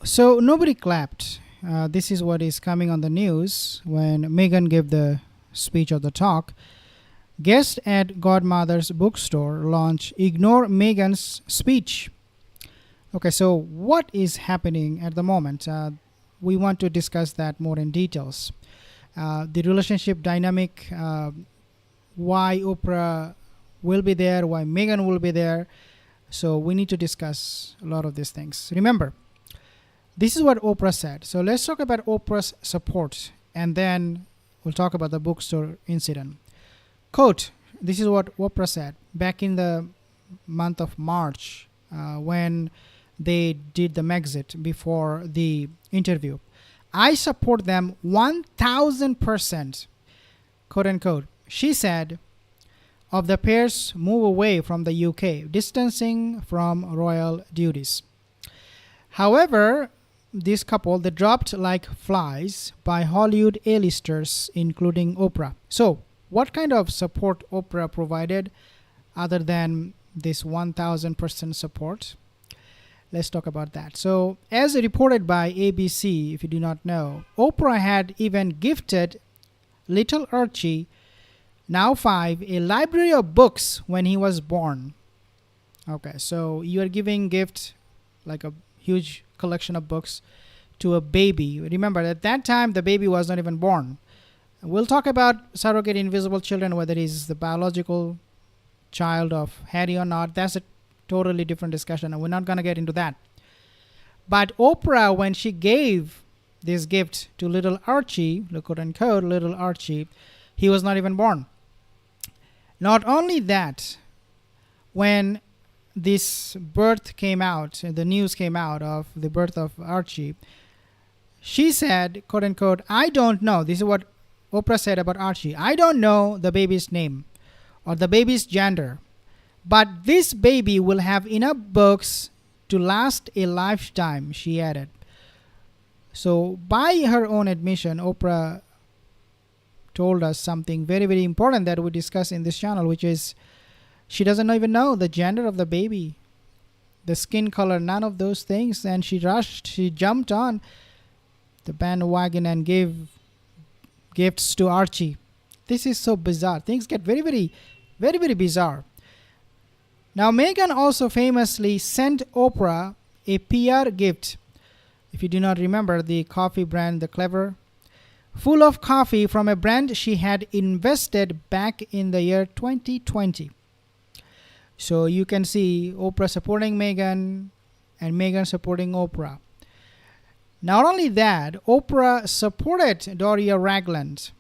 So nobody clapped. This is what is coming on the news when Meghan gave the speech or the talk. Guests at Godmother's bookstore launch ignore Meghan's speech. Okay, so what is happening at the moment? We want to discuss that more in details. The relationship dynamic, why Oprah will be there, why Meghan will be there. So we need to discuss a lot of these things. Remember, this is what Oprah said. So let's talk about Oprah's support and then we'll talk about the bookstore incident. Quote, this is what Oprah said back in the month of March when they did the Megxit before the interview. I support them 1000%, quote unquote. She said of the pair's move away from the UK, distancing from royal duties. However, this couple, they dropped like flies by Hollywood A-listers, including Oprah. So, what kind of support Oprah provided other than this 1000% support? Let's talk about that. So, as reported by ABC, if you do not know, Oprah had even gifted little Archie, now 5, a library of books when he was born. Okay, so you are giving gift like a huge collection of books to a baby. Remember, at that time, the baby was not even born. We'll talk about surrogate invisible children, whether he's the biological child of Harry or not. That's a totally different discussion, and we're not going to get into that. But Oprah, when she gave this gift to little Archie, quote unquote, little Archie, he was not even born. Not only that, when this birth came out, the news came out of the birth of Archie, she said, quote unquote, I don't know. This is what Oprah said about Archie. I don't know the baby's name or the baby's gender, but this baby will have enough books to last a lifetime, she added. So, by her own admission, Oprah told us something very, very important that we discuss in this channel, which is she doesn't even know the gender of the baby, the skin color, none of those things. And she jumped on the bandwagon and gave gifts to Archie. This is so bizarre. Things get very, very, very, very bizarre. Now, Meghan also famously sent Oprah a PR gift. If you do not remember, the coffee brand, The Clever, full of coffee from a brand she had invested back in the year 2020. So you can see Oprah supporting Meghan and Meghan supporting Oprah. Not only that, Oprah supported Doria Ragland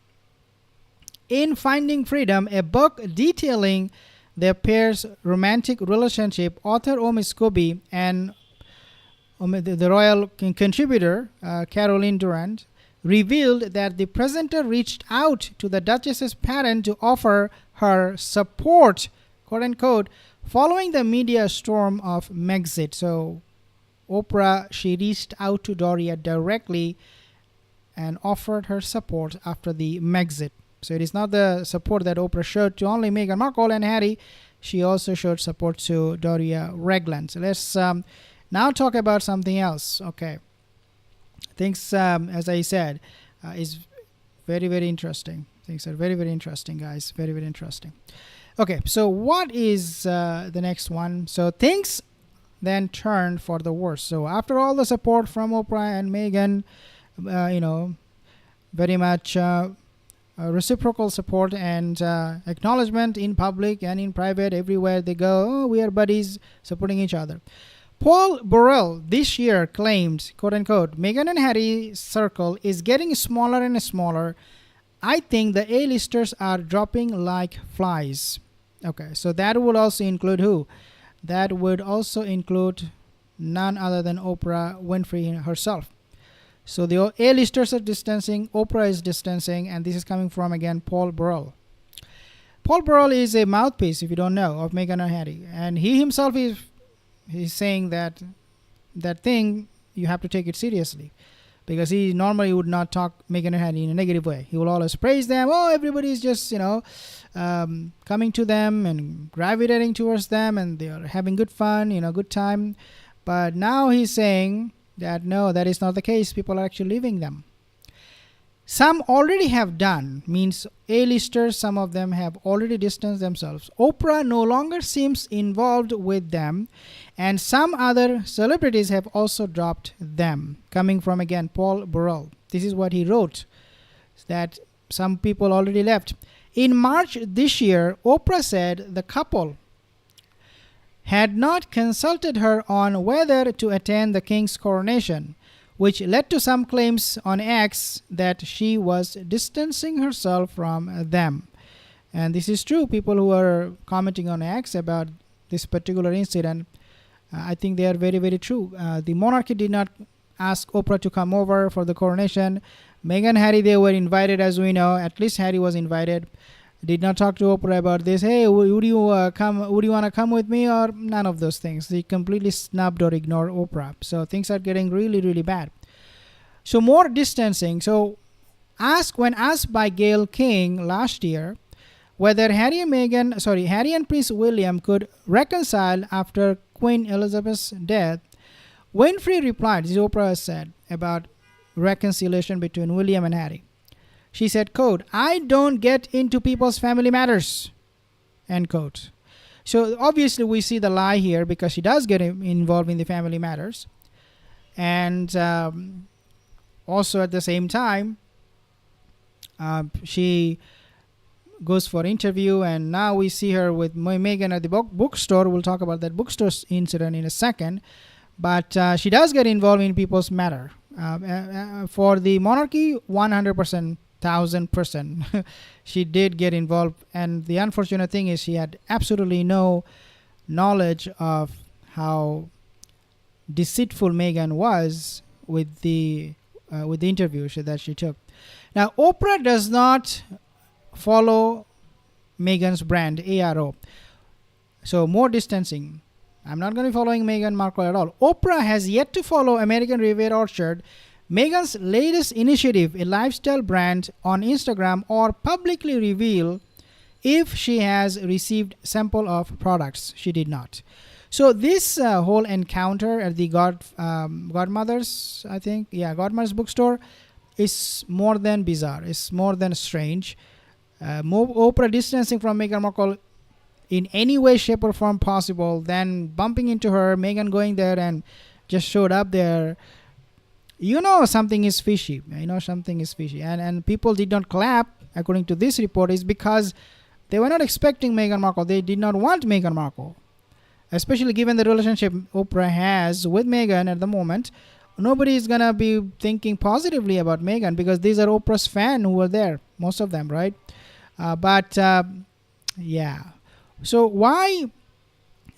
in Finding Freedom, a book detailing their pair's romantic relationship. Author Omi Scobie and the royal contributor Caroline Durant revealed that the presenter reached out to the Duchess's parent to offer her support, quote unquote, following the media storm of Megxit. So Oprah, she reached out to Doria directly and offered her support after the Megxit. So it is not the support that Oprah showed to only Meghan Markle and Harry. She also showed support to Doria Ragland. So let's now talk about something else. Okay. Things, as I said, is very, very interesting. Things are very, very interesting, guys. Very, very interesting. Okay, so what is the next one? So things then turned for the worse. So after all the support from Oprah and Meghan, very much reciprocal support and acknowledgement in public and in private, everywhere they go, oh, we are buddies supporting each other. Paul Burrell this year claimed, quote unquote, Meghan and Harry's circle is getting smaller and smaller. I think the A-listers are dropping like flies. Okay, so that would also include who? That would also include none other than Oprah Winfrey herself. So the A-listers are distancing, Oprah is distancing, and this is coming from, again, Paul Burrell. Paul Burrell is a mouthpiece, if you don't know, of Meghan and Harry. And he himself he's saying that thing, you have to take it seriously. Because he normally would not talk Meghan and Harry in a negative way. He will always praise them. Oh, everybody's just, coming to them and gravitating towards them, and they are having good fun, good time. But now he's saying that no, that is not the case. People are actually leaving them. Some already have done, means A-listers, some of them have already distanced themselves. Oprah no longer seems involved with them, and some other celebrities have also dropped them. Coming from, again, Paul Burrell. This is what he wrote, that some people already left. In March this year, Oprah said the couple had not consulted her on whether to attend the king's coronation, which led to some claims on X that she was distancing herself from them. And this is true. People who are commenting on X about this particular incident, I think they are very, very true. The monarchy did not ask Oprah to come over for the coronation. Meghan, Harry, they were invited, as we know. At least Harry was invited. Did not talk to Oprah about this. Hey, would you come? Would you want to come with me? Or none of those things. They completely snubbed or ignored Oprah. So things are getting really, really bad. So more distancing. So when asked by Gayle King last year whether Harry and Prince William could reconcile after Queen Elizabeth's death, Winfrey replied, this is Oprah said about reconciliation between William and Harry. She said, quote, "I don't get into people's family matters," end quote. So obviously we see the lie here, because she does get involved in the family matters. And also at the same time, she goes for interview, and now we see her with Meghan at the bookstore. We'll talk about that bookstore incident in a second. But she does get involved in people's matter. For the monarchy, 100%. 1000%. She did get involved, and the unfortunate thing is she had absolutely no knowledge of how deceitful Meghan was with the interview that she took. Now, Oprah does not follow Meghan's brand, ARO. So more distancing. I'm not going to be following Meghan Markle at all. Oprah has yet to follow American Riviera Orchard, Meghan's latest initiative, a lifestyle brand, on Instagram, or publicly reveal if she has received sample of products. She did not. So this whole encounter at the Godmother's, I think, Godmother's bookstore is more than bizarre. It's more than strange. Oprah distancing from Meghan Markle in any way, shape, or form possible, then bumping into her, Meghan going there and just showed up there. Something is fishy. Something is fishy. And people did not clap, according to this report, is because they were not expecting Meghan Markle. They did not want Meghan Markle. Especially given the relationship Oprah has with Meghan at the moment. Nobody is going to be thinking positively about Meghan, because these are Oprah's fans who were there. Most of them, right? So why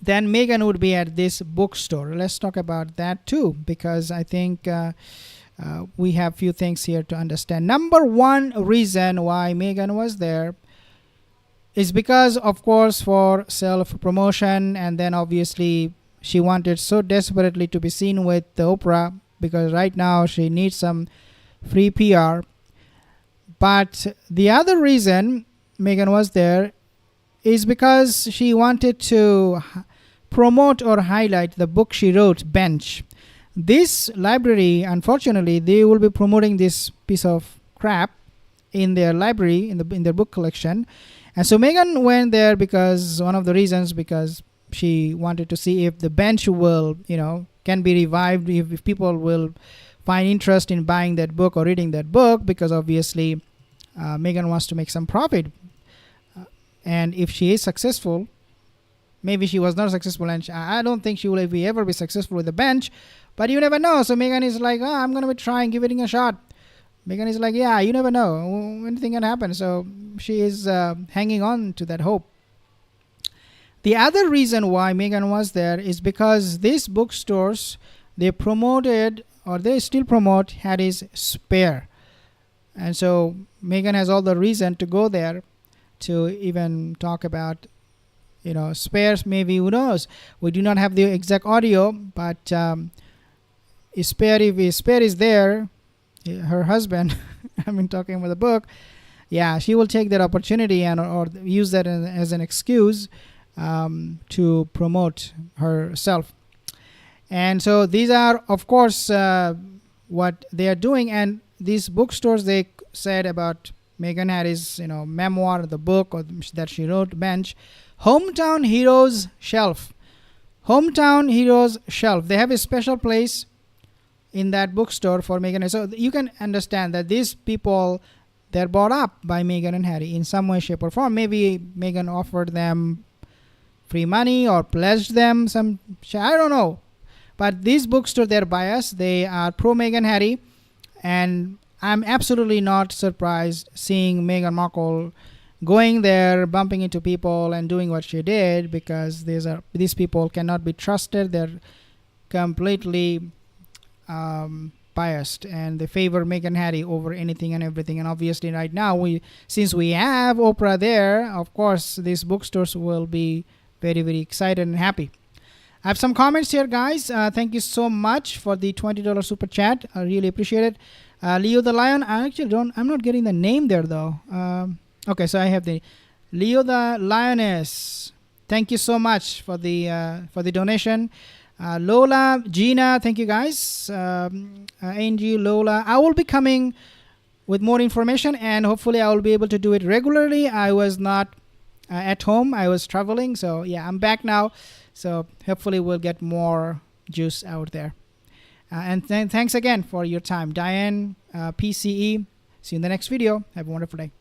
then Meghan would be at this bookstore? Let's talk about that too, because I think we have few things here to understand. Number one reason why Meghan was there is because, of course, for self-promotion, and then obviously she wanted so desperately to be seen with Oprah, because right now she needs some free PR. But the other reason Meghan was there is because she wanted to promote or highlight the book she wrote, Bench. This library, unfortunately, they will be promoting this piece of crap in their library, in their book collection. And so Meghan went there because because she wanted to see if the Bench will, can be revived, if people will find interest in buying that book or reading that book, because obviously Meghan wants to make some profit. And if she is successful, maybe she was not successful, and I don't think she will ever be successful with the Bench, but you never know. So Meghan is like, I'm going to be trying, giving it a shot. Meghan is like, you never know. Anything can happen. So she is hanging on to that hope. The other reason why Meghan was there is because these bookstores, they promoted, or they still promote, Harry's Spare. And so Meghan has all the reason to go there to even talk about, Spares. Maybe, who knows? We do not have the exact audio, but if Spare is there, her husband, talking about the book, she will take that opportunity or use that as an excuse to promote herself. And so these are, of course, what they are doing. And these bookstores, they said about Meghan Harris, memoir, the book that she wrote, bench, Hometown Heroes Shelf. Hometown Heroes Shelf. They have a special place in that bookstore for Meghan Harris. So you can understand that these people, they're brought up by Meghan and Harry in some way, shape, or form. Maybe Meghan offered them free money or pledged them some, I don't know. But these bookstore, they're biased. They are pro Meghan Harry, and I'm absolutely not surprised seeing Meghan Markle going there, bumping into people, and doing what she did, because these people cannot be trusted. They're completely biased, and they favor Meghan Harry over anything and everything. And obviously, right now, since we have Oprah there, of course, these bookstores will be very, very excited and happy. I have some comments here, guys. Thank you so much for the $20 super chat. I really appreciate it. Leo the Lion. I'm not getting the name there though. Okay, so I have the Leo the Lioness. Thank you so much for the donation. Lola, Gina, thank you guys. Angie, Lola. I will be coming with more information, and hopefully I will be able to do it regularly. I was not at home. I was traveling. So yeah, I'm back now. So hopefully we'll get more juice out there. And thanks again for your time. Diane, PCE. See you in the next video. Have a wonderful day.